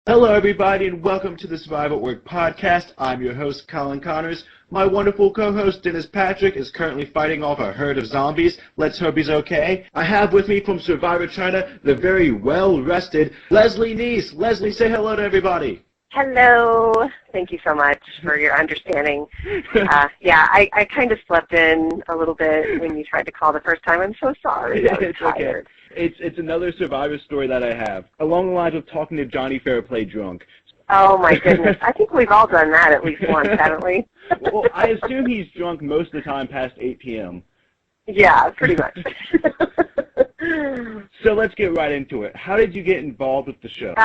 Hello, everybody, and welcome to the Survival at Work podcast. I'm your host, Colin Connors. My wonderful co-host, Dennis Patrick, is currently fighting off a herd of zombies. Let's hope he's okay. I have with me from Survivor China the very well-rested Leslie Nease. Leslie, say hello to everybody. Hello. Thank you so much for your understanding. I kind of slept in a little bit when you tried to call the first time. I'm so sorry. I was tired. Okay. It's another Survivor story that I have, along the lines of talking to Johnny Fairplay drunk. Oh, my goodness. I think we've all done that at least once, haven't we? Well, I assume he's drunk most of the time past 8 p.m. Yeah, pretty much. So let's get right into it. How did you get involved with the show?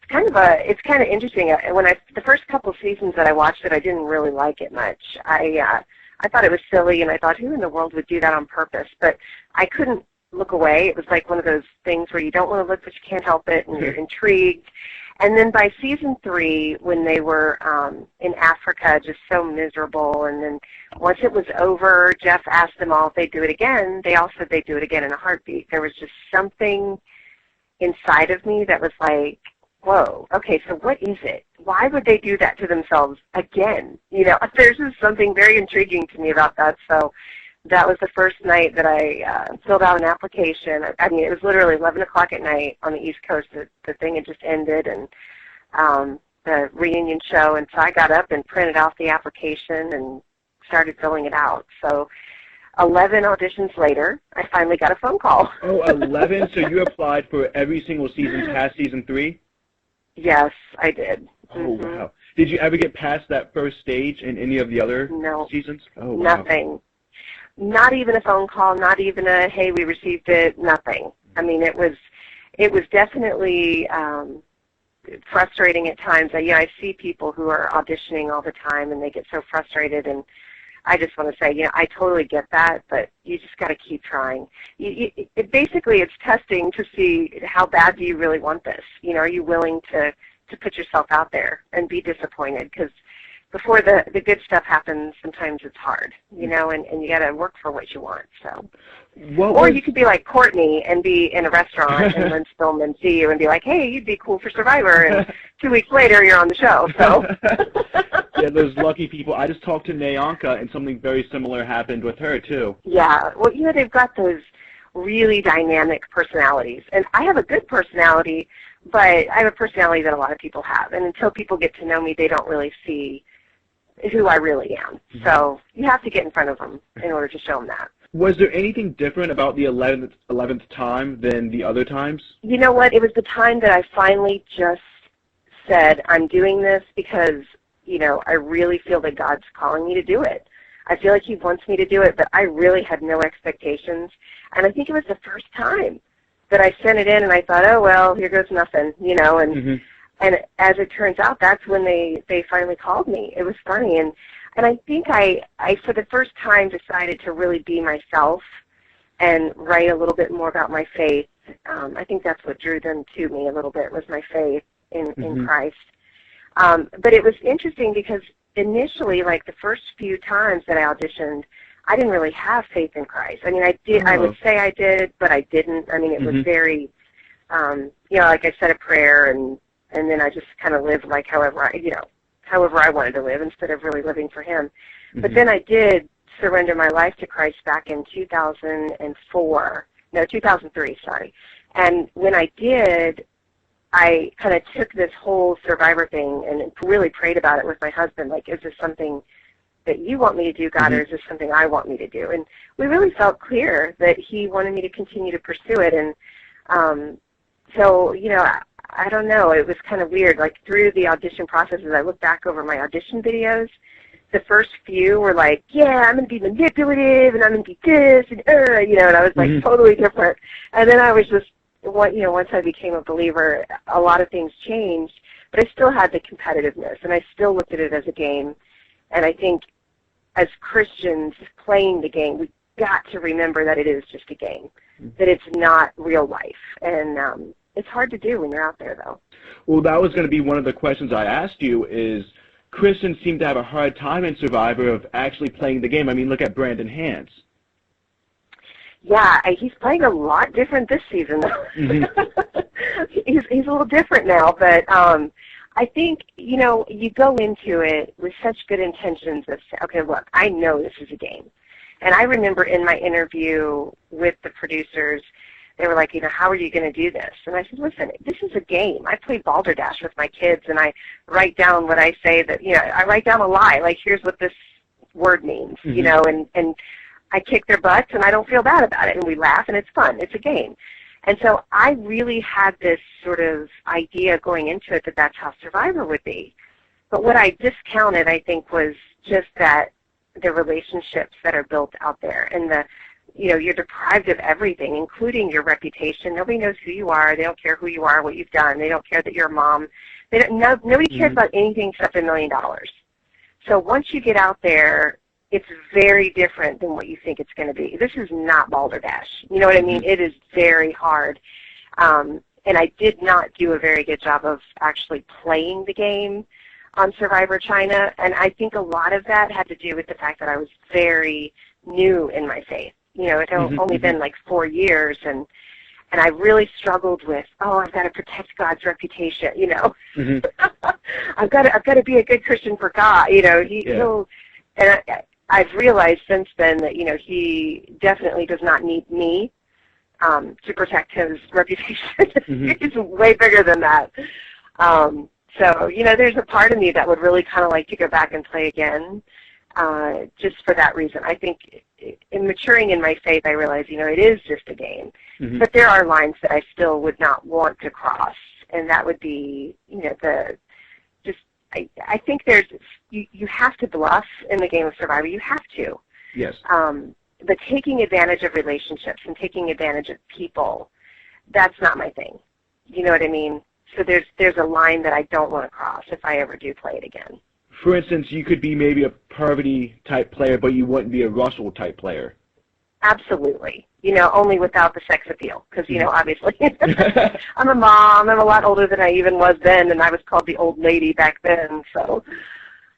It's kind of interesting. The first couple seasons that I watched it, I didn't really like it much. I thought it was silly, and I thought, who in the world would do that on purpose? But I couldn't look away. It was like one of those things where you don't want to look, but you can't help it, and you're intrigued. And then by season 3, when they were in Africa, just so miserable, and then once it was over, Jeff asked them all if they'd do it again. They all said they'd do it again in a heartbeat. There was just something inside of me that was like, whoa, okay, so what is it? Why would they do that to themselves again? You know, there's just something very intriguing to me about that. So that was the first night that I filled out an application. I mean, it was literally 11 o'clock at night on the East Coast. The thing had just ended, and the reunion show, and so I got up and printed out the application and started filling it out. So 11 auditions later, I finally got a phone call. Oh, 11? So you applied for every single season past season 3? Yes, I did. Oh, wow. Did you ever get past that first stage in any of the other seasons? Oh, wow. Nothing. Not even a phone call, not even a, hey, we received it, nothing. I mean, it was definitely frustrating at times. I see people who are auditioning all the time, and they get so frustrated, and I just want to say, I totally get that, but you just got to keep trying. Basically, it's testing to see how bad do you really want this. Are you willing to put yourself out there and be disappointed? Because before the good stuff happens, sometimes it's hard, and you got to work for what you want. So, or you could be like Courtney and be in a restaurant and Lynn Spillman see you and be like, hey, you'd be cool for Survivor, and 2 weeks later you're on the show. So. Yeah, those lucky people. I just talked to Nayanka, and something very similar happened with her, too. Yeah, well, they've got those really dynamic personalities. And I have a good personality, but I have a personality that a lot of people have. And until people get to know me, they don't really see who I really am. Mm-hmm. So you have to get in front of them in order to show them that. Was there anything different about the 11th time than the other times? You know what? It was the time that I finally just said, I'm doing this because I really feel that God's calling me to do it. I feel like He wants me to do it, but I really had no expectations. And I think it was the first time that I sent it in, and I thought, oh, well, here goes nothing, And as it turns out, that's when they finally called me. It was funny. And I think I, for the first time, decided to really be myself and write a little bit more about my faith. I think that's what drew them to me a little bit, was my faith in Christ. But it was interesting because initially, like the first few times that I auditioned, I didn't really have faith in Christ. I mean, I did. I would say I did, but I didn't. I mean, it was very, like I said a prayer, and then I just kind of lived like however I wanted to live instead of really living for Him. But then I did surrender my life to Christ back in 2003, sorry. And when I did, I kind of took this whole Survivor thing and really prayed about it with my husband, like, is this something that you want me to do, God, or is this something I want me to do? And we really felt clear that He wanted me to continue to pursue it. And so, I don't know, it was kind of weird. Like, through the audition process, as I look back over my audition videos, the first few were like, yeah, I'm going to be manipulative, and I'm going to be this, and I was like totally different. And then I was just, once I became a believer, a lot of things changed, but I still had the competitiveness, and I still looked at it as a game. And I think as Christians playing the game, we've got to remember that it is just a game, that it's not real life. And it's hard to do when you're out there, though. Well, that was going to be one of the questions I asked you, is Christians seem to have a hard time in Survivor of actually playing the game. I mean, look at Brandon Hance. Yeah, he's playing a lot different this season. he's a little different now, but I think, you know, you go into it with such good intentions of, okay, look, I know this is a game. And I remember in my interview with the producers, they were like, you know, how are you going to do this? And I said, listen, this is a game. I play balderdash with my kids, and I write down what I say that, you know, I write down a lie, like here's what this word means, you know, and I kick their butts, and I don't feel bad about it, and we laugh, and it's fun. It's a game. And so I really had this sort of idea going into it that that's how Survivor would be. But what I discounted, I think, was just that the relationships that are built out there, and the, you know, you're deprived of everything, including your reputation. Nobody knows who you are. They don't care who you are, what you've done. They don't care that you're a mom. Nobody cares about anything except $1 million. So once you get out there, it's very different than what you think it's going to be. This is not balderdash. You know what I mean? It is very hard. And I did not do a very good job of actually playing the game on Survivor China. And I think a lot of that had to do with the fact that I was very new in my faith. You know, it had only been like 4 years, and I really struggled with, I've got to protect God's reputation, you know. I've got to be a good Christian for God, you know. He'll, and I've realized since then that, you know, he definitely does not need me to protect his reputation. He's way bigger than that. So, you know, there's a part of me that would really kind of like to go back and play again, just for that reason. I think in maturing in my faith, I realize, you know, it is just a game. But there are lines that I still would not want to cross, and that would be, you know, I think there's, you have to bluff in the game of Survivor. You have to. Yes. But taking advantage of relationships and taking advantage of people, that's not my thing. You know what I mean? So there's a line that I don't want to cross if I ever do play it again. For instance, you could be maybe a Parvati-type player, but you wouldn't be a Russell-type player. Absolutely. You know, only without the sex appeal, because, you know, obviously I'm a mom. I'm a lot older than I even was then, and I was called the old lady back then. So,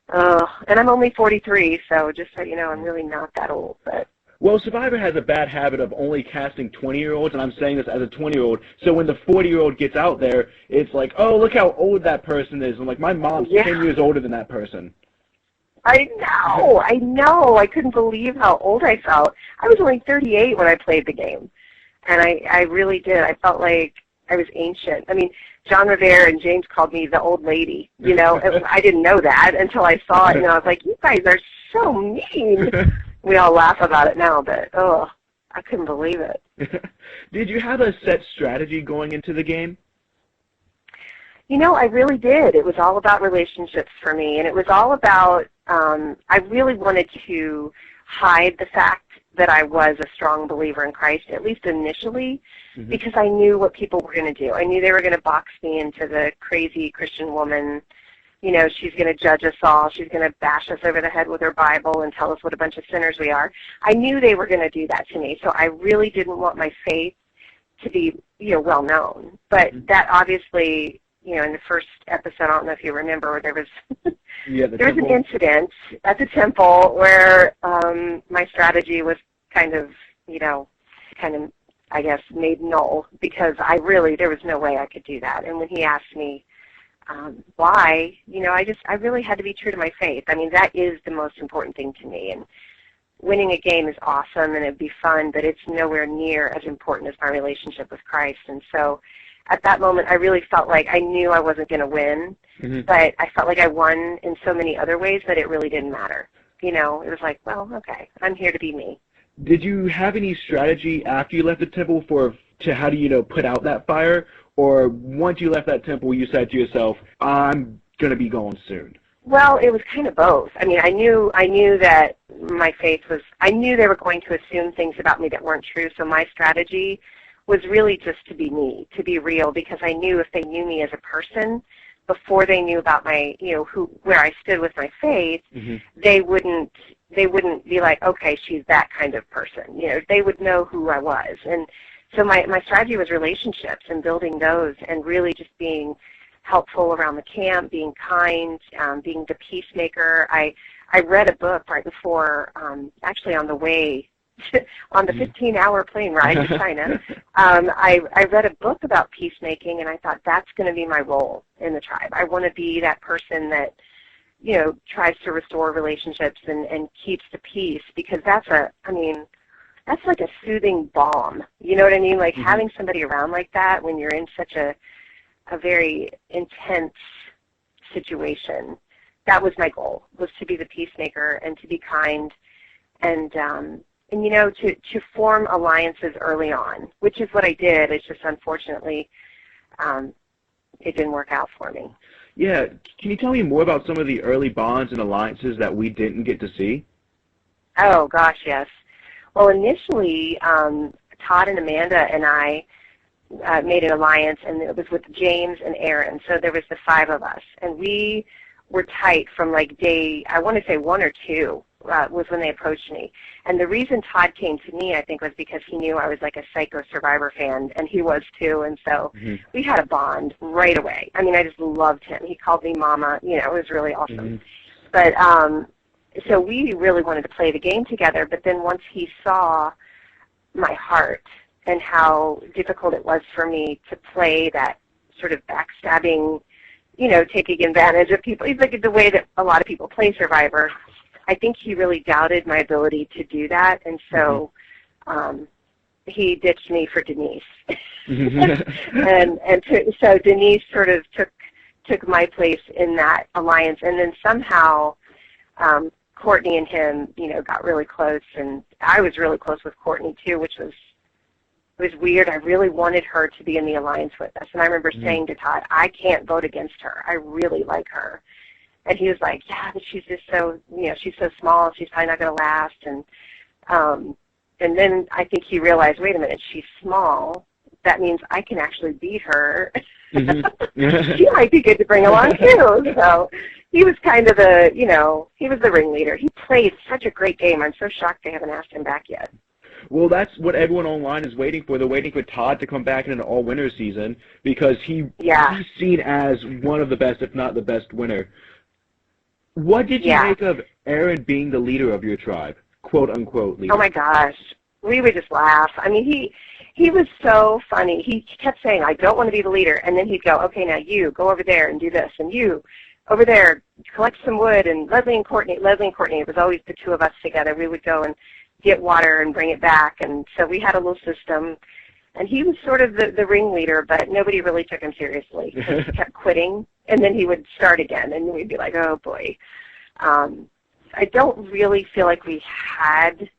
and I'm only 43, so just so you know, I'm really not that old. But well, Survivor has a bad habit of only casting 20-year-olds, and I'm saying this as a 20-year-old. So when the 40-year-old gets out there, it's like, oh, look how old that person is. I'm like, my mom's 10 years older than that person. I know. I couldn't believe how old I felt. I was only 38 when I played the game, and I really did. I felt like I was ancient. I mean, John Revere and James called me the old lady. You know, I didn't know that until I saw it, and I was like, you guys are so mean. We all laugh about it now, but, I couldn't believe it. Did you have a set strategy going into the game? You know, I really did. It was all about relationships for me, and it was all about, I really wanted to hide the fact that I was a strong believer in Christ, at least initially, because I knew what people were going to do. I knew they were going to box me into the crazy Christian woman. You know, she's going to judge us all. She's going to bash us over the head with her Bible and tell us what a bunch of sinners we are. I knew they were going to do that to me, so I really didn't want my faith to be, you know, well known. But that obviously, you know, in the first episode, I don't know if you remember, there was there was an incident at the temple where my strategy was kind of, I guess, made null, because there was no way I could do that. And when he asked me why, you know, I really had to be true to my faith. I mean, that is the most important thing to me. And winning a game is awesome and it'd be fun, but it's nowhere near as important as my relationship with Christ. And so at that moment, I really felt like I knew I wasn't going to win, but I felt like I won in so many other ways that it really didn't matter. You know, it was like, well, okay, I'm here to be me. Did you have any strategy after you left the temple to how do you put out that fire? Or once you left that temple, you said to yourself, I'm going to be going soon? Well, it was kind of both. I mean, I knew that my faith was, I knew they were going to assume things about me that weren't true, so my strategy was really just to be me, to be real, because I knew if they knew me as a person before they knew about my, where I stood with my faith, they wouldn't be like, okay, she's that kind of person. You know, they would know who I was. And so my strategy was relationships and building those, and really just being helpful around the camp, being kind, being the peacemaker. I read a book right before, actually on the way on the 15-hour plane ride to China, I read a book about peacemaking, and I thought that's going to be my role in the tribe. I want to be that person that, tries to restore relationships and keeps the peace, because that's like a soothing balm. You know what I mean? Like having somebody around like that when you're in such a very intense situation. That was my goal, was to be the peacemaker and to be kind and to form alliances early on, which is what I did. It's just unfortunately it didn't work out for me. Yeah. Can you tell me more about some of the early bonds and alliances that we didn't get to see? Oh, gosh, yes. Well, initially, Todd and Amanda and I made an alliance, and it was with James and Aaron. So there was the 5 of us, and we were tight from like day, I want to say 1 or 2 was when they approached me. And the reason Todd came to me, I think, was because he knew I was like a Psycho Survivor fan, and he was too. And so we had a bond right away. I mean, I just loved him. He called me Mama. It was really awesome. But so we really wanted to play the game together. But then once he saw my heart and how difficult it was for me to play that sort of backstabbing, taking advantage of people. He's like the way that a lot of people play Survivor. I think he really doubted my ability to do that, and so he ditched me for Denise. So Denise sort of took my place in that alliance, and then somehow Courtney and him, got really close, and I was really close with Courtney too, which was weird. I really wanted her to be in the alliance with us, and I remember saying to Todd, I can't vote against her. I really like her. And he was like, yeah, but she's just so, she's so small, she's probably not going to last. And then I think he realized, wait a minute, she's small. That means I can actually beat her. She might be good to bring along too. So he was kind of he was the ringleader. He played such a great game. I'm so shocked they haven't asked him back yet. Well, that's what everyone online is waiting for. They're waiting for Todd to come back in an all-winner season because he's seen as one of the best, if not the best winner. What did you make of Aaron being the leader of your tribe, quote-unquote leader? Oh, my gosh. We would just laugh. I mean, he was so funny. He kept saying, I don't want to be the leader. And then he'd go, okay, now you go over there and do this. And you over there collect some wood. And Leslie and Courtney, it was always the 2 of us together. We would go and get water and bring it back. And so we had a little system. And he was sort of the ringleader, but nobody really took him seriously. He kept quitting, and then he would start again, and we'd be like, oh, boy. I don't really feel like we had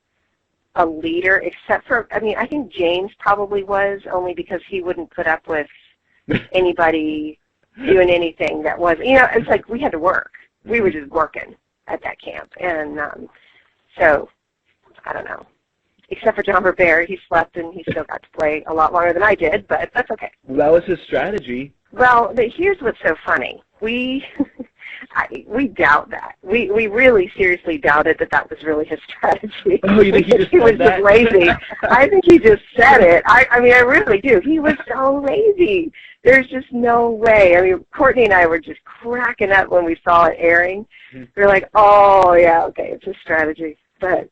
a leader except for, I think James probably was, only because he wouldn't put up with anybody doing anything that was, it's like we had to work. We were just working at that camp. And so, I don't know. Except for John Bear, he slept and he still got to play a lot longer than I did, but that's okay. Well, that was his strategy. Well, here's what's so funny. We doubt that. We really seriously doubted that was really his strategy. Oh, you think he just was said that? just lazy. I think he just said it. I really do. He was so lazy. There's just no way. Courtney and I were just cracking up when we saw it airing. We were like, oh, yeah, okay, it's his strategy. But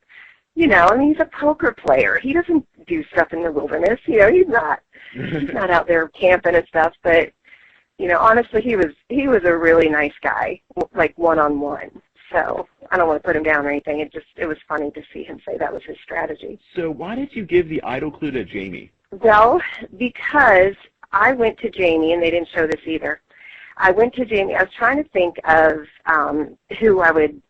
he's a poker player. He doesn't do stuff in the wilderness. He's not out there camping and stuff. But honestly, he was a really nice guy, like one-on-one. So I don't want to put him down or anything. It was funny to see him say that was his strategy. So why did you give the idol clue to Jamie? Well, because I went to Jamie, and they didn't show this either. I went to Jamie. I was trying to think of who I would,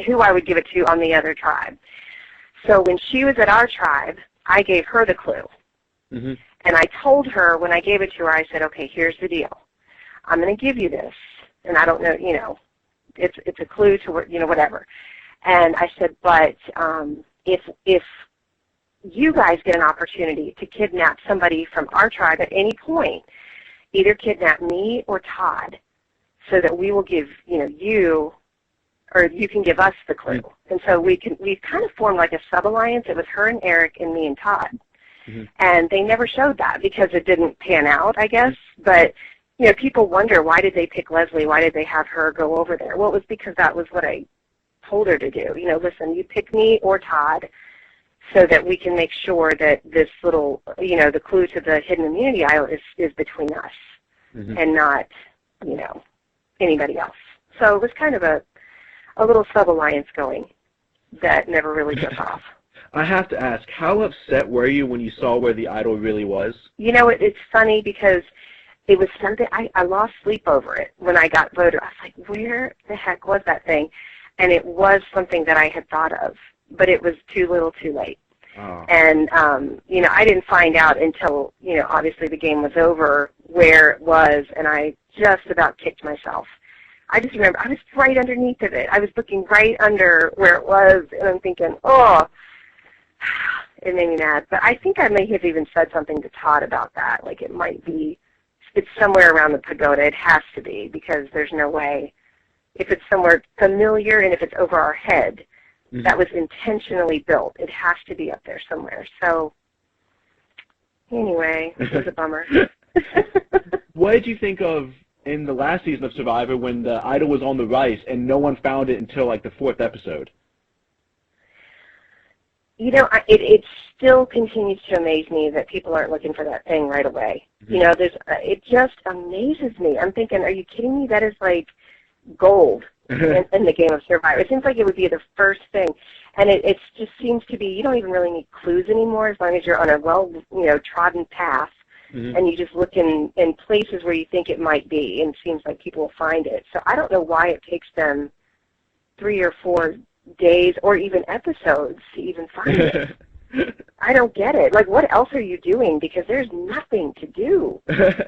who I would give it to on the other tribe. So when she was at our tribe, I gave her the clue. And I told her when I gave it to her, I said, okay, here's the deal. I'm going to give you this. And I don't know, it's a clue to, whatever. And I said, but if you guys get an opportunity to kidnap somebody from our tribe at any point, either kidnap me or Todd, so that we will give, you, or you can give us the clue. And so we kind of formed like a sub-alliance. It was her and Eric and me and Todd. And they never showed that because it didn't pan out, I guess. But, people wonder, why did they pick Leslie? Why did they have her go over there? Well, it was because that was what I told her to do. You know, listen, you pick me or Todd so that we can make sure that this little, you know, the clue to the hidden immunity idol is between us and not, you know, anybody else. So it was kind of a little sub-alliance going that never really took off. I have to ask, how upset were you when you saw where the idol really was? You know, it's funny because it was something, I lost sleep over it when I got voted. I was like, where the heck was that thing? And it was something that I had thought of, but it was too little too late. Oh. And, you know, I didn't find out until, you know, obviously the game was over where it was, and I just about kicked myself. I just remember I was right underneath of it. I was looking right under where it was, and I'm thinking, oh, it made me mad. But I think I may have even said something to Todd about that. Like it might be, it's somewhere around the pagoda. It has to be, because there's no way. If it's somewhere familiar and if it's over our head, that was intentionally built. It has to be up there somewhere. So anyway, it was a bummer. What did you think of in the last season of Survivor when the idol was on the rice and no one found it until like the 4th episode? You know, it still continues to amaze me that people aren't looking for that thing right away. You know, it just amazes me. I'm thinking, are you kidding me? That is like gold in the game of Survivor. It seems like it would be the first thing. And it just seems to be, you don't even really need clues anymore as long as you're on a trodden path. And you just look in places where you think it might be, and it seems like people will find it. So I don't know why it takes them 3 or 4 days or even episodes to even find it. I don't get it. Like, what else are you doing? Because there's nothing to do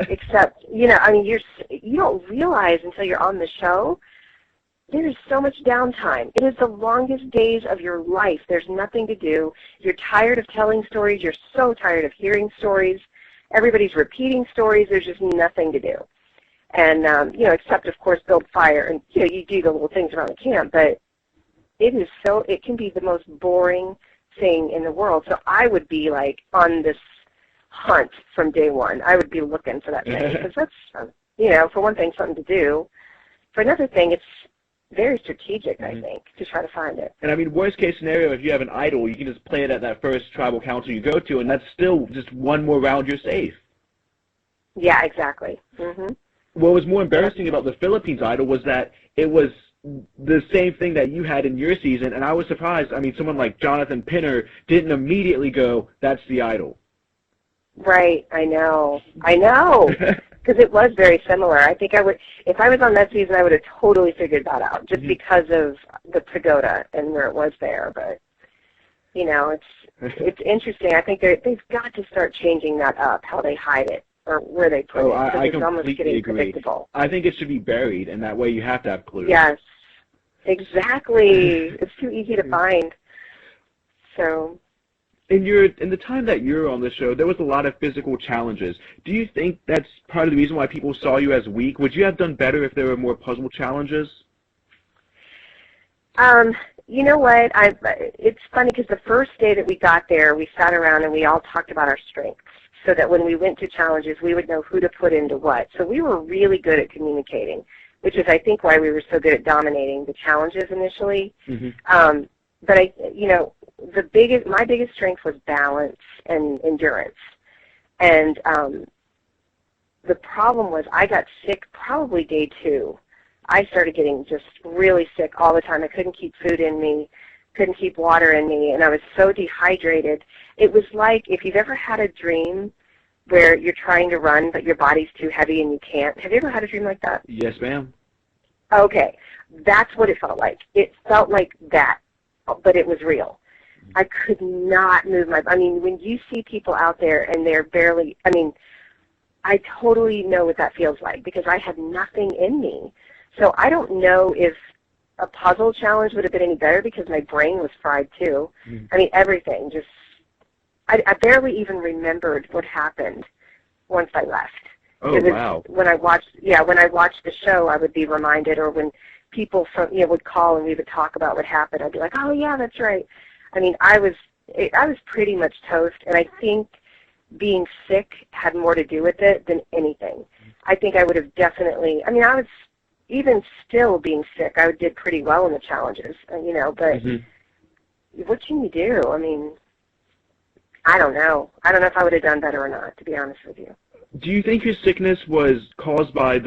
except, you know, I mean, you don't realize until you're on the show, there's so much downtime. It is the longest days of your life. There's nothing to do. You're tired of telling stories. You're so tired of hearing stories. Everybody's repeating stories. There's just nothing to do. And, you know, except, of course, build fire. And, you know, you do the little things around the camp. But it can be the most boring thing in the world. So I would be, like, on this hunt from day one. I would be looking for that thing. Because that's, you know, for one thing, something to do. For another thing, it's very strategic, I think, to try to find it. And I mean, worst case scenario, if you have an idol, you can just play it at that first tribal council you go to, and that's still just one more round you're safe. Yeah, exactly. What was more embarrassing about the Philippines idol was that it was the same thing that you had in your season, and I was surprised. I mean, someone like Jonathan Pinner didn't immediately go, that's the idol. Right, I know. Because it was very similar. I think I would, if I was on that season, I would have totally figured that out, just because of the pagoda and where it was there. But, you know, it's interesting. I think they've got to start changing that up, how they hide it or where they put it. I it's almost completely getting agree. predictable. I think it should be buried, and that way you have to have clues. Yes, exactly. It's too easy to find. So... In the time that you're on the show, there was a lot of physical challenges. Do you think that's part of the reason why people saw you as weak? Would you have done better if there were more puzzle challenges? You know what? It's funny because the first day that we got there, we sat around and we all talked about our strengths so that when we went to challenges, we would know who to put into what. So we were really good at communicating, which is, I think, why we were so good at dominating the challenges initially. But you know, my biggest strength was balance and endurance. And the problem was I got sick probably day 2. I started getting just really sick all the time. I couldn't keep food in me, couldn't keep water in me, and I was so dehydrated. It was like if you've ever had a dream where you're trying to run but your body's too heavy and you can't. Have you ever had a dream like that? Yes, ma'am. Okay. That's what it felt like. It felt like that, but it was real. I could not move I mean, when you see people out there and they're barely, I mean, I totally know what that feels like because I had nothing in me. So I don't know if a puzzle challenge would have been any better because my brain was fried too. I mean, everything just, I barely even remembered what happened once I left. Oh, wow. When I watched the show, I would be reminded, or when people from, would call and we would talk about what happened, I'd be like, oh yeah, that's right. I mean, I was pretty much toast, and I think being sick had more to do with it than anything. I think I would have definitely, I mean, I was even still being sick, I did pretty well in the challenges, you know, but what can you do? I mean, I don't know. I don't know if I would have done better or not, to be honest with you. Do you think your sickness was caused by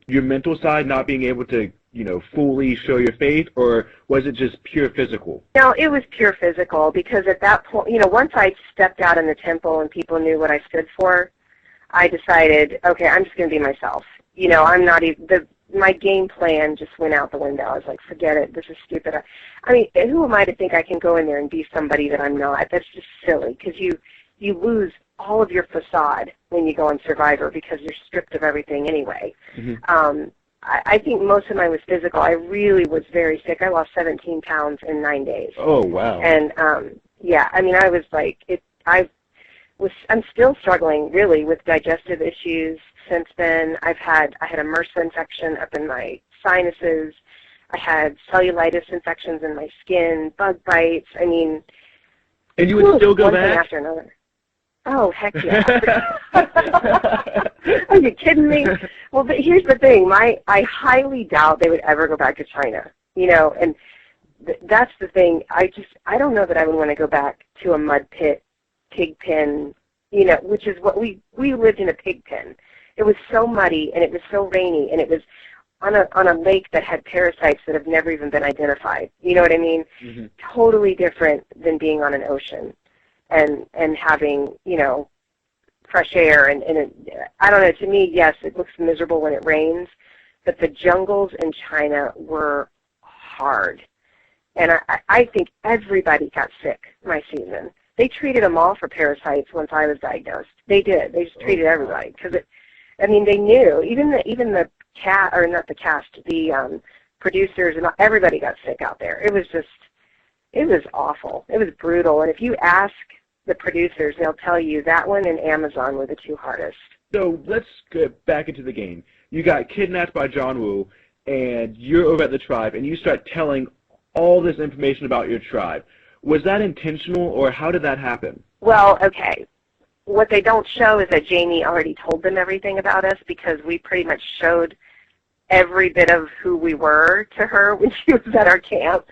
your mental side not being able to, you know, fully show your faith, or was it just pure physical? No, it was pure physical, because at that point, you know, once I stepped out in the temple and people knew what I stood for, I decided, okay, I'm just going to be myself. You know, I'm not even, my game plan just went out the window. I was like, forget it, this is stupid. I mean, who am I to think I can go in there and be somebody that I'm not? That's just silly, because you lose all of your facade when you go on Survivor, because you're stripped of everything anyway. I think most of mine was physical. I really was very sick. I lost 17 pounds in 9 days. Oh, wow. And, yeah, I mean, I was like, I'm still struggling, really, with digestive issues since then. I had a MRSA infection up in my sinuses. I had cellulitis infections in my skin, bug bites. I mean, and you would still go one back? thing after another. Oh, heck yeah. Are you kidding me? Well, but here's the thing. I highly doubt they would ever go back to China, you know, and that's the thing. I don't know that I would want to go back to a mud pit, pig pen, you know, which is what we lived in, a pig pen. It was so muddy, and it was so rainy, and it was on a lake that had parasites that have never even been identified. You know what I mean? Totally different than being on an ocean and having, you know, fresh air. And I don't know, to me, yes, it looks miserable when it rains, but the jungles in China were hard. And I think everybody got sick my season. They treated them all for parasites once I was diagnosed. They did. They just treated everybody, because I mean, they knew. Even the cast, or not the cast, the producers, and everybody got sick out there. It was awful. It was brutal. And if you ask the producers, they'll tell you that one and Amazon were the two hardest. So let's get back into the game. You got kidnapped by John Woo, and you're over at the tribe, and you start telling all this information about your tribe. Was that intentional, or how did that happen? Well, okay. What they don't show is that Jamie already told them everything about us, because we pretty much showed every bit of who we were to her when she was at our camp.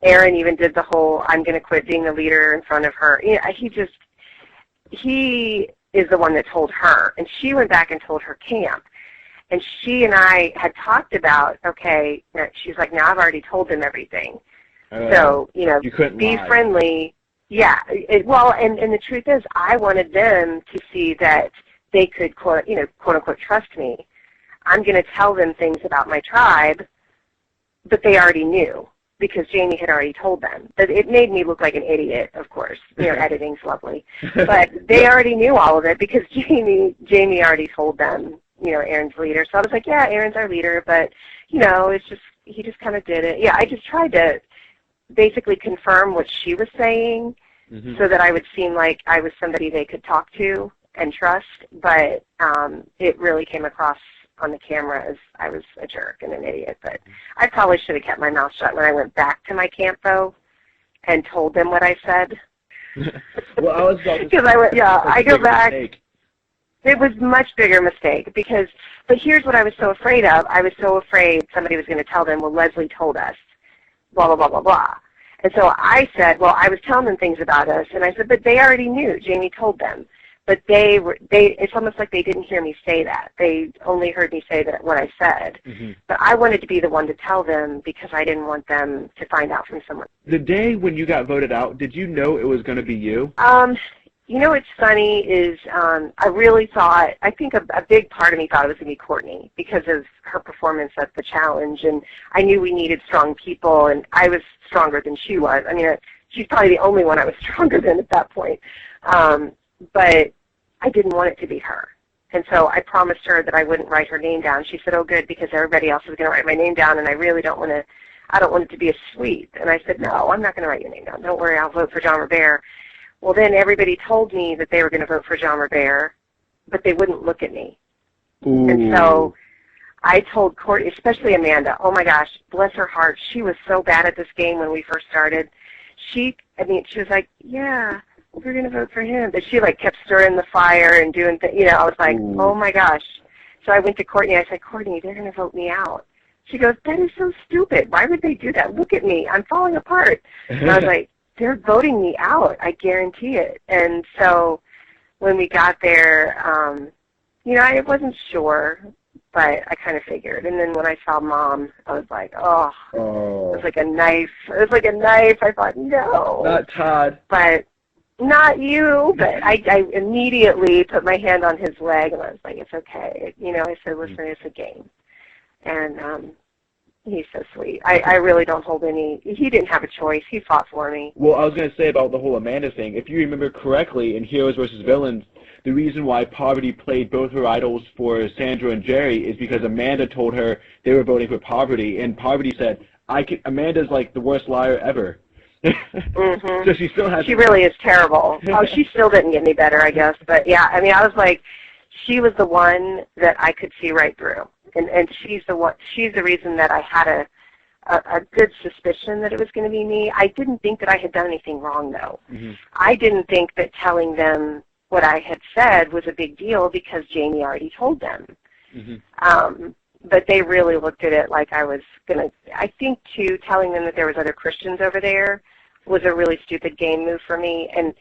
Aaron even did the whole, I'm going to quit being the leader in front of her. You know, he is the one that told her, and she went back and told her camp. And she and I had talked about, okay, she's like, now I've already told them everything. So, you know, be friendly. Yeah. Well, and the truth is, I wanted them to see that they could, quote unquote, trust me. I'm going to tell them things about my tribe, but they already knew, because Jamie had already told them. But it made me look like an idiot, of course. You know, editing's lovely. But they already knew all of it, because Jamie already told them, you know, Aaron's leader. So I was like, yeah, Aaron's our leader, but, you know, he just kind of did it. Yeah, I just tried to basically confirm what she was saying, so that I would seem like I was somebody they could talk to and trust, but it really came across on the camera as I was a jerk and an idiot. But I probably should have kept my mouth shut when I went back to my camp, though, and told them what I said. Well, I was about to because I go back. Mistake. It was a much bigger mistake, but here's what I was so afraid of. I was so afraid somebody was going to tell them, well, Leslie told us, blah, blah, blah, blah, blah. And so I said, well, I was telling them things about us, and I said, but they already knew. Jamie told them. But it's almost like they didn't hear me say that. They only heard me say that what I said. But I wanted to be the one to tell them, because I didn't want them to find out from someone. The day when you got voted out, did you know it was going to be you? You know what's funny is I really thought, I think a big part of me thought it was going to be Courtney, because of her performance at the challenge, and I knew we needed strong people, and I was stronger than she was. I mean, she's probably the only one I was stronger than at that point. But I didn't want it to be her. And so I promised her that I wouldn't write her name down. She said, oh, good, because everybody else is going to write my name down, and I really don't want to, I don't want it to be a sweep. And I said, no, I'm not going to write your name down. Don't worry, I'll vote for John Robert. Well, then everybody told me that they were going to vote for John Robert, but they wouldn't look at me. Ooh. And so I told Courtney, especially Amanda, oh my gosh, bless her heart, she was so bad at this game when we first started. She was like, yeah, we're going to vote for him. But she, like, kept stirring the fire and doing things. You know, I was like, oh my gosh. So I went to Courtney. I said, Courtney, they're going to vote me out. She goes, that is so stupid. Why would they do that? Look at me. I'm falling apart. And I was like, they're voting me out. I guarantee it. And so when we got there, I wasn't sure, but I kind of figured. And then when I saw Mom, I was like, oh. It was like a knife. It was like a knife. I thought, no. Not Todd. But not you. But I immediately put my hand on his leg, and I was like, it's okay. I said, listen, it's a game. And he's so sweet. I really don't hold any. He didn't have a choice. He fought for me. Well, I was going to say about the whole Amanda thing. If you remember correctly, in Heroes versus Villains, the reason why Poverty played both her idols for Sandra and Jerry is because Amanda told her they were voting for Poverty, and Poverty said, Amanda's like the worst liar ever. Mm-hmm. So she still has. She really is terrible. Oh, she still didn't get any better, I guess. But yeah, I was like, she was the one that I could see right through. And she's the reason that I had a good suspicion that it was going to be me. I didn't think that I had done anything wrong, though. Mm-hmm. I didn't think that telling them what I had said was a big deal because Jamie already told them. Mm-hmm. But they really looked at it like I was going to. I think, too, telling them that there was other Christians over there was a really stupid game move for me. And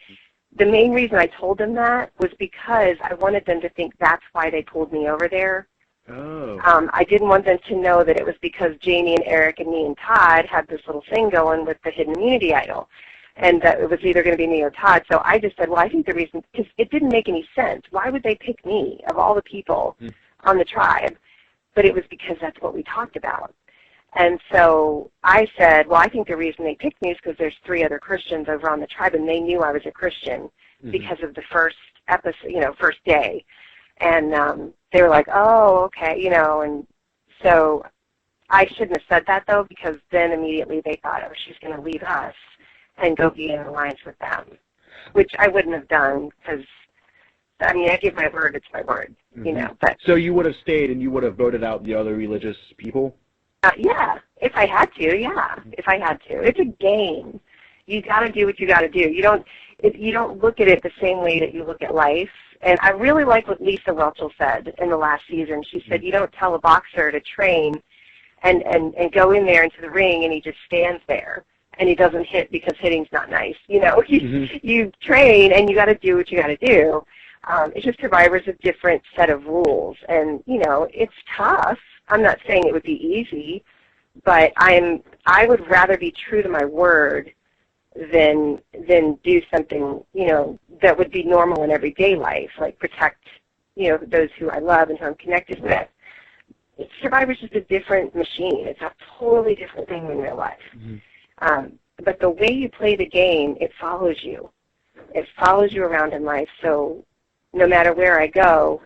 the main reason I told them that was because I wanted them to think that's why they pulled me over there. Oh. I didn't want them to know that it was because Jamie and Eric and me and Todd had this little thing going with the hidden immunity idol, and that it was either going to be me or Todd. So I just said, well, I think the reason, because it didn't make any sense. Why would they pick me of all the people on the tribe? But it was because that's what we talked about. And so I said, well, I think the reason they picked me is because there's 3 other Christians over on the tribe, and they knew I was a Christian because of the first episode, first day. And they were like, oh, okay, and so I shouldn't have said that, though, because then immediately they thought, oh, she's going to leave us and go be in alliance with them, which I wouldn't have done because, I give my word, it's my word, But So you would have stayed and you would have voted out the other religious people? Yeah, if I had to, if I had to. It's a game. You got to do what you got to do. You don't look at it the same way that you look at life. And I really like what Lisa Welchel said in the last season. She said, you don't tell a boxer to train and go in there into the ring and he just stands there and he doesn't hit because hitting's not nice. You train and you got to do what you got to do. It's just Survivor's a different set of rules. And, it's tough. I'm not saying it would be easy, but I would rather be true to my word than do something, that would be normal in everyday life, like protect, those who I love and who I'm connected with. Survivor's just a different machine. It's a totally different thing in real life. Mm-hmm. But the way you play the game, it follows you. It follows you around in life. So no matter where I go,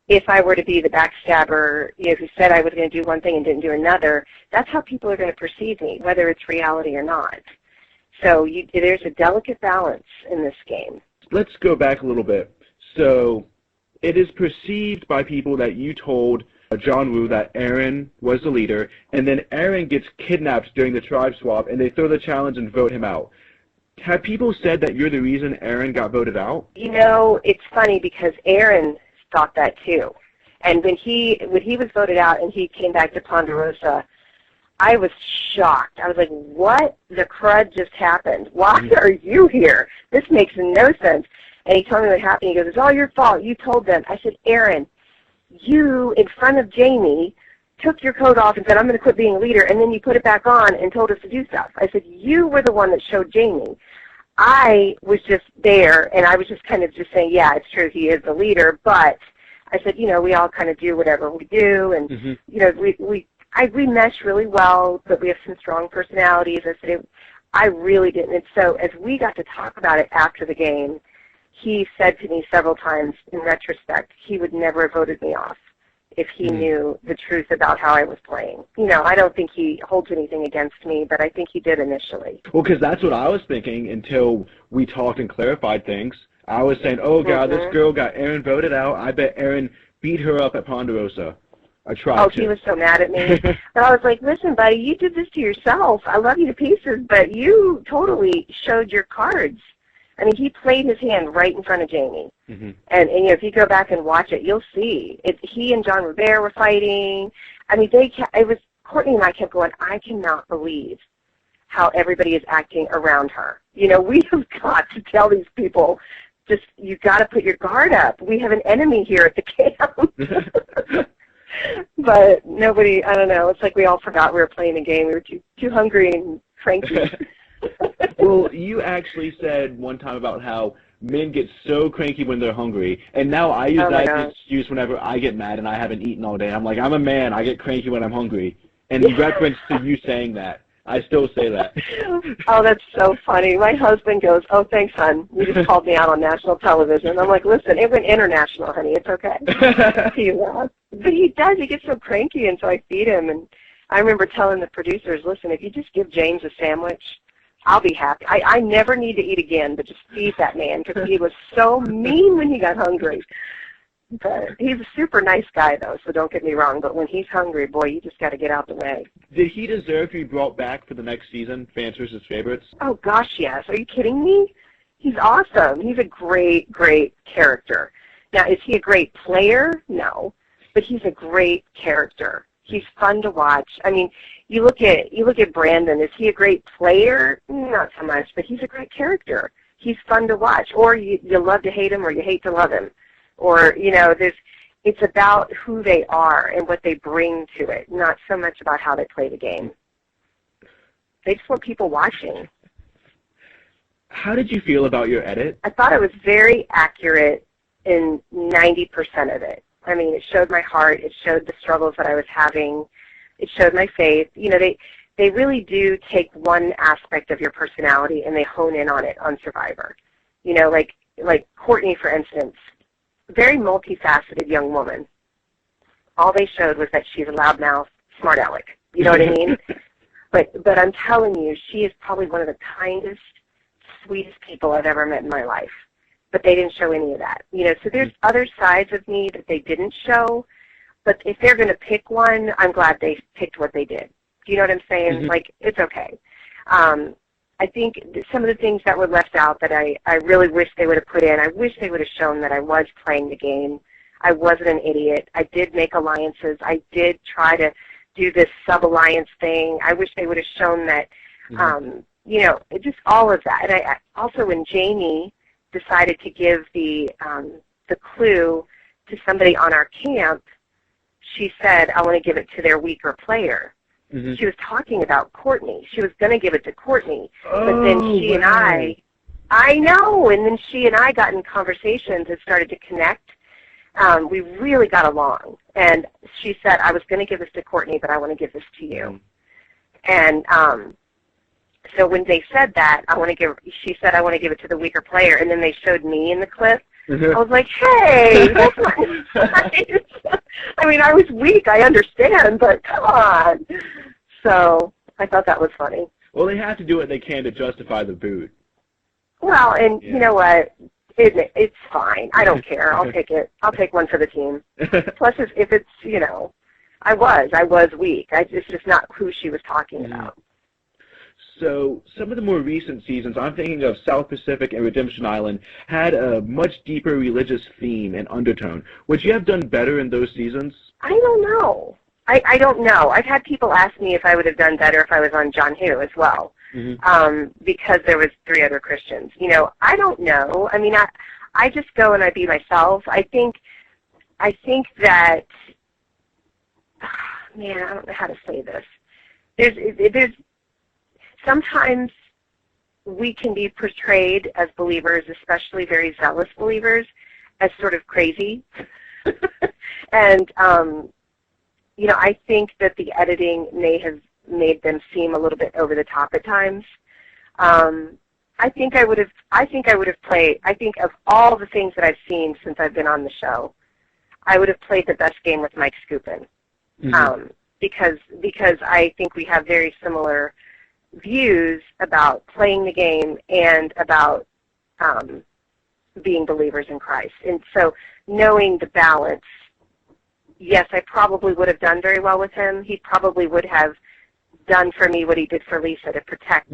if I were to be the backstabber, who said I was going to do one thing and didn't do another, that's how people are going to perceive me, whether it's reality or not. So there's a delicate balance in this game. Let's go back a little bit. So it is perceived by people that you told John Woo that Aaron was the leader, and then Aaron gets kidnapped during the tribe swap, and they throw the challenge and vote him out. Have people said that you're the reason Aaron got voted out? It's funny because Aaron thought that too. And when he was voted out and he came back to Ponderosa, I was shocked. I was like, what the crud just happened? Why are you here? This makes no sense. And he told me what happened. He goes, it's all your fault. You told them. I said, Aaron, you, in front of Jamie, took your coat off and said, I'm going to quit being a leader, and then you put it back on and told us to do stuff. I said, you were the one that showed Jamie. I was just there, and I was just kind of just saying, yeah, it's true, he is the leader, but I said, we all kind of do whatever we do, and, we mesh really well, but we have some strong personalities. I said, I really didn't. And so as we got to talk about it after the game, he said to me several times, in retrospect, he would never have voted me off if he knew the truth about how I was playing. I don't think he holds anything against me, but I think he did initially. Well, because that's what I was thinking until we talked and clarified things. I was saying, oh, God, this girl got Aaron voted out. I bet Aaron beat her up at Ponderosa. I tried he was so mad at me. But I was like, listen, buddy, you did this to yourself. I love you to pieces, but you totally showed your cards. I mean, he played his hand right in front of Jamie. Mm-hmm. And if you go back and watch it, you'll see. He and John Robert were fighting. I mean, Courtney and I kept going, I cannot believe how everybody is acting around her. We have got to tell these people, just, you've got to put your guard up. We have an enemy here at the camp. But nobody, I don't know, it's like we all forgot we were playing a game. We were too hungry and cranky. Well, you actually said one time about how men get so cranky when they're hungry, and now I use that as an excuse whenever I get mad and I haven't eaten all day. I'm like, I'm a man, I get cranky when I'm hungry. And in reference to you saying that, I still say that. Oh, that's so funny. My husband goes, oh, thanks, hon. You just called me out on national television. I'm like, listen, it went international, honey. It's okay. But he does. He gets so cranky, and so I feed him. And I remember telling the producers, listen, if you just give James a sandwich, I'll be happy. I never need to eat again, but just feed that man, because he was so mean when he got hungry. But he's a super nice guy, though, so don't get me wrong. But when he's hungry, boy, you just got to get out the way. Did he deserve to be brought back for the next season, Fans vs. Favorites? Oh, gosh, yes. Are you kidding me? He's awesome. He's a great, great character. Now, is he a great player? No. But he's a great character. He's fun to watch. I mean, you look at Brandon. Is he a great player? Not so much, but he's a great character. He's fun to watch. Or you love to hate him, or you hate to love him. Or, it's about who they are and what they bring to it, not so much about how they play the game. They just want people watching. How did you feel about your edit? I thought it was very accurate in 90% of it. I mean, it showed my heart. It showed the struggles that I was having. It showed my faith. They really do take one aspect of your personality and they hone in on it on Survivor. Like Courtney, for instance. Very multifaceted young woman. All they showed was that she's a loudmouth, smart aleck. You know what I mean? But I'm telling you, she is probably one of the kindest, sweetest people I've ever met in my life. But they didn't show any of that. So there's other sides of me that they didn't show. But if they're going to pick one, I'm glad they picked what they did. Do you know what I'm saying? Mm-hmm. Like, it's okay. I think some of the things that were left out that I really wish they would have put in, I wish they would have shown that I was playing the game. I wasn't an idiot. I did make alliances. I did try to do this sub-alliance thing. I wish they would have shown that, just all of that. And I also, when Jamie decided to give the clue to somebody on our camp, she said, I want to give it to their weaker player. Mm-hmm. She was talking about Courtney. She was going to give it to Courtney. But then she and I know, and then she and I got in conversations and started to connect. We really got along. And she said, I was going to give this to Courtney, but I want to give this to you. And so when they said that, she said, I want to give it to the weaker player, and then they showed me in the clip. Mm-hmm. I was like, hey, that's not nice. I mean, I was weak, I understand, but come on. So I thought that was funny. Well, they have to do what they can to justify the boot. Well, and you know what? It's fine. I don't care. I'll take it. I'll take one for the team. Plus, if it's, I was weak. It's just not who she was talking about. So some of the more recent seasons, I'm thinking of South Pacific and Redemption Island, had a much deeper religious theme and undertone. Would you have done better in those seasons? I don't know. I don't know. I've had people ask me if I would have done better if I was on John Hugh as well, because there was 3 other Christians. I don't know. I mean, I just go and I be myself. I think that, man, I don't know how to say this. There's sometimes we can be portrayed as believers, especially very zealous believers, as sort of crazy. And, I think that the editing may have made them seem a little bit over the top at times. I think of all the things that I've seen since I've been on the show, I would have played the best game with Mike Skupin. Because I think we have very similar views about playing the game and about being believers in Christ. And so knowing the balance, yes, I probably would have done very well with him. He probably would have done for me what he did for Lisa to protect,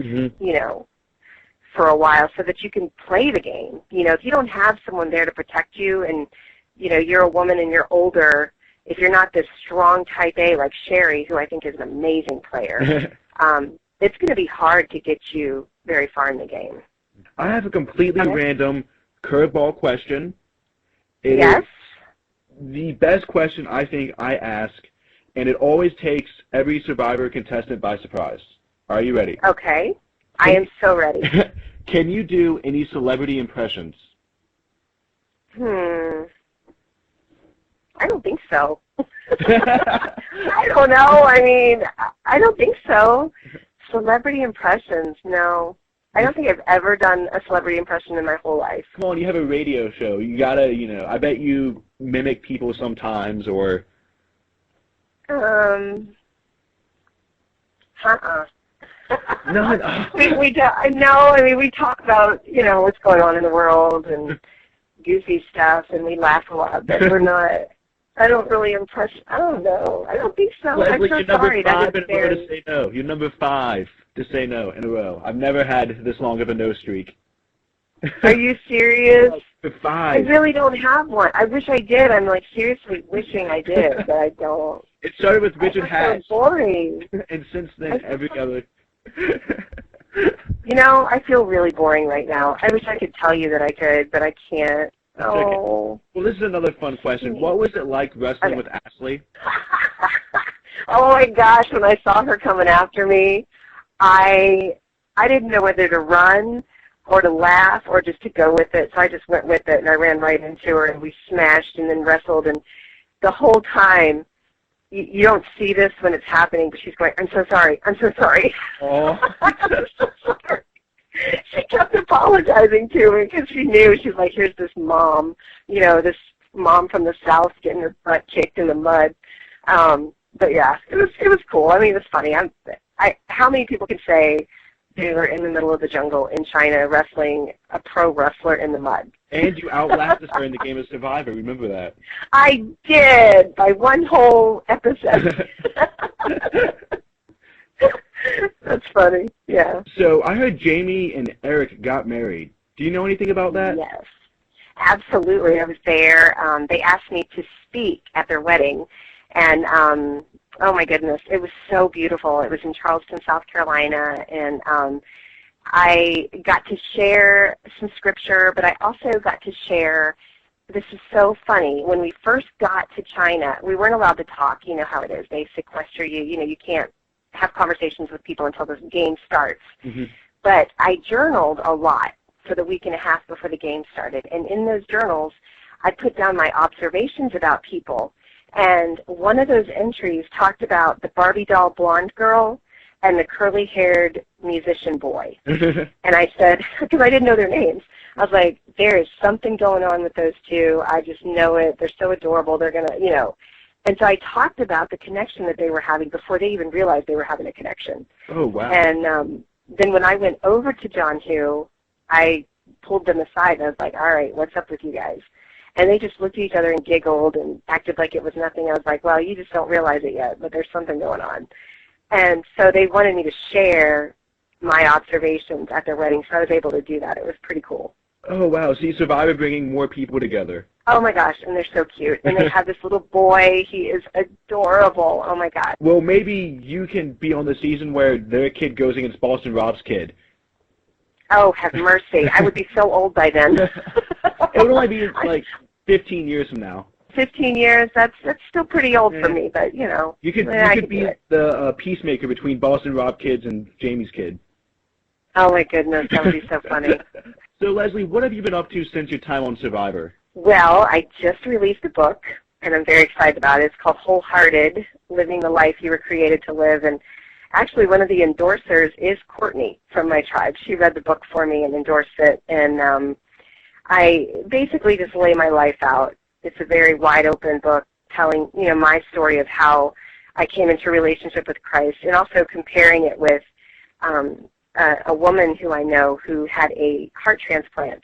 for a while so that you can play the game. If you don't have someone there to protect you and, you're a woman and you're older, if you're not this strong type A like Sherry, who I think is an amazing player, it's going to be hard to get you very far in the game. I have a completely random curveball question. Yes? The best question I think I ask, and it always takes every Survivor contestant by surprise. Are you ready? Okay. I am so ready. Can you do any celebrity impressions? I don't think so. I don't know. I don't think so. Celebrity impressions, no. I don't think I've ever done a celebrity impression in my whole life. Come on, you have a radio show. You gotta, I bet you mimic people sometimes, or... No. we talk about, what's going on in the world and goofy stuff, and we laugh a lot, but we're not, I don't really impress, I don't know. I don't think so. Leslie, I'm so sorry. That is very... to say no. You're number 5 to say no in a row. I've never had this long of a no streak. Are you serious? 5. I really don't have one. I wish I did. I'm seriously wishing I did, but I don't. It started with Richard Hatch. So boring. And since then, every other... I feel really boring right now. I wish I could tell you that I could, but I can't. That's okay. Well, this is another fun question. What was it like wrestling with Ashley? Oh my gosh, when I saw her coming after me, I didn't know whether to run or to laugh or just to go with it, so I just went with it, and I ran right into her, and we smashed and then wrestled, and the whole time, you don't see this when it's happening, but she's going, I'm so sorry, I'm so sorry. Oh. I'm so sorry. She kept apologizing to me because she knew. She's like, here's this mom, this mom from the South getting her butt kicked in the mud. But yeah, it was cool. It was funny. How many people can say they were in the middle of the jungle in China wrestling a pro wrestler in the mud? And you outlasted her in the game of Survivor. Remember that? I did, by one whole episode. That's funny, yeah. So I heard Jamie and Eric got married. Do you know anything about that? Yes, absolutely. I was there. They asked me to speak at their wedding, and oh my goodness, it was so beautiful. It was in Charleston, South Carolina, and I got to share some scripture, but I also got to share, this is so funny, when we first got to China, we weren't allowed to talk. You know how it is. They sequester you. You can't have conversations with people until the game starts. Mm-hmm. But I journaled a lot for the week and a half before the game started, and in those journals, I put down my observations about people, and one of those entries talked about the Barbie doll blonde girl and the curly-haired musician boy. And I said, because I didn't know their names, I was like, there is something going on with those two. I just know it. They're so adorable. They're going to, And so I talked about the connection that they were having before they even realized they were having a connection. Oh, wow. And then when I went over to John Hugh, I pulled them aside, and I was like, all right, what's up with you guys? And they just looked at each other and giggled and acted like it was nothing. I was like, well, you just don't realize it yet, but there's something going on. And so they wanted me to share my observations at their wedding, so I was able to do that. It was pretty cool. Oh, wow. So you survived bringing more people together. Oh, my gosh, and they're so cute. And they have this little boy. He is adorable. Oh, my God. Well, maybe you can be on the season where their kid goes against Boston Rob's kid. Oh, have mercy. I would be so old by then. It would only be like 15 years from now. 15 years, that's still pretty old for me, but, You could be the peacemaker between Boston Rob kids and Jamie's kid. Oh, my goodness, that would be so funny. So, Leslie, what have you been up to since your time on Survivor? Well, I just released a book, and I'm very excited about it. It's called Wholehearted, Living the Life You Were Created to Live, and actually one of the endorsers is Courtney from my tribe. She read the book for me and endorsed it, and I basically just lay my life out. It's a very wide-open book telling, my story of how I came into a relationship with Christ, and also comparing it with a woman who I know who had a heart transplant,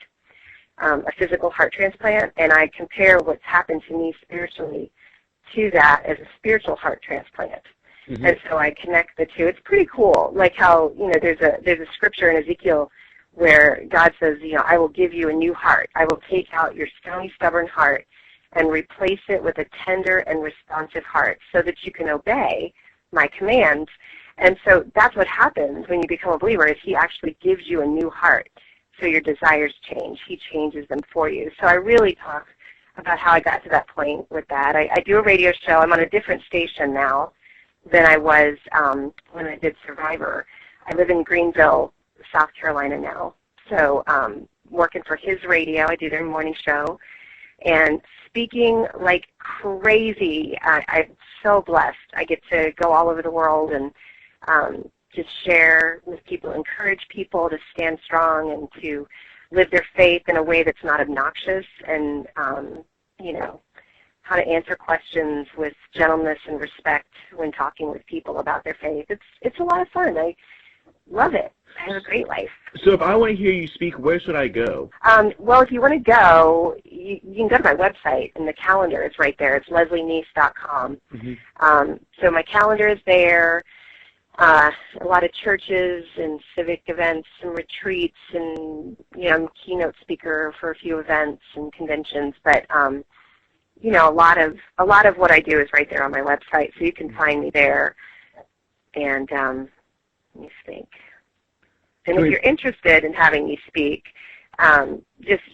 a physical heart transplant, and I compare what's happened to me spiritually to that as a spiritual heart transplant. Mm-hmm. And so I connect the two. It's pretty cool, like how, there's a scripture in Ezekiel where God says, I will give you a new heart. I will take out your stony, stubborn heart and replace it with a tender and responsive heart so that you can obey my commands. And so that's what happens when you become a believer, is he actually gives you a new heart. So your desires change. He changes them for you. So I really talk about how I got to that point with that. I do a radio show. I'm on a different station now than I was when I did Survivor. I live in Greenville, South Carolina now. So working for his radio, I do their morning show. And speaking like crazy. I'm so blessed. I get to go all over the world and just share with people, encourage people to stand strong and to live their faith in a way that's not obnoxious, and how to answer questions with gentleness and respect when talking with people about their faith. It's a lot of fun. I love it. I have a great life. So if I want to hear you speak, where should I go? Well, if you want to go, you can go to my website, and the calendar is right there. It's leslienease.com. Mm-hmm. So my calendar is there. A lot of churches and civic events and retreats, and I'm a keynote speaker for a few events and conventions. But a lot of what I do is right there on my website, so you can find me there. And let me think. And if you're interested in having me speak, just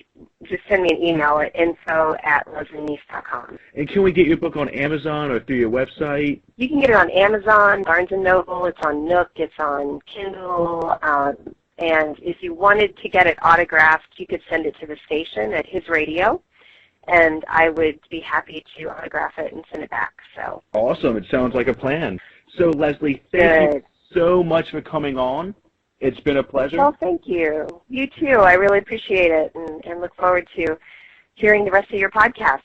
send me an email at info@leslienease.com. And can we get your book on Amazon or through your website? You can get it on Amazon, Barnes & Noble, it's on Nook, it's on Kindle, and if you wanted to get it autographed, you could send it to the station at his radio, and I would be happy to autograph it and send it back. So awesome. It sounds like a plan. So, Leslie, thank you so much for coming on. It's been a pleasure. Well, thank you. You too. I really appreciate it, and look forward to hearing the rest of your podcast.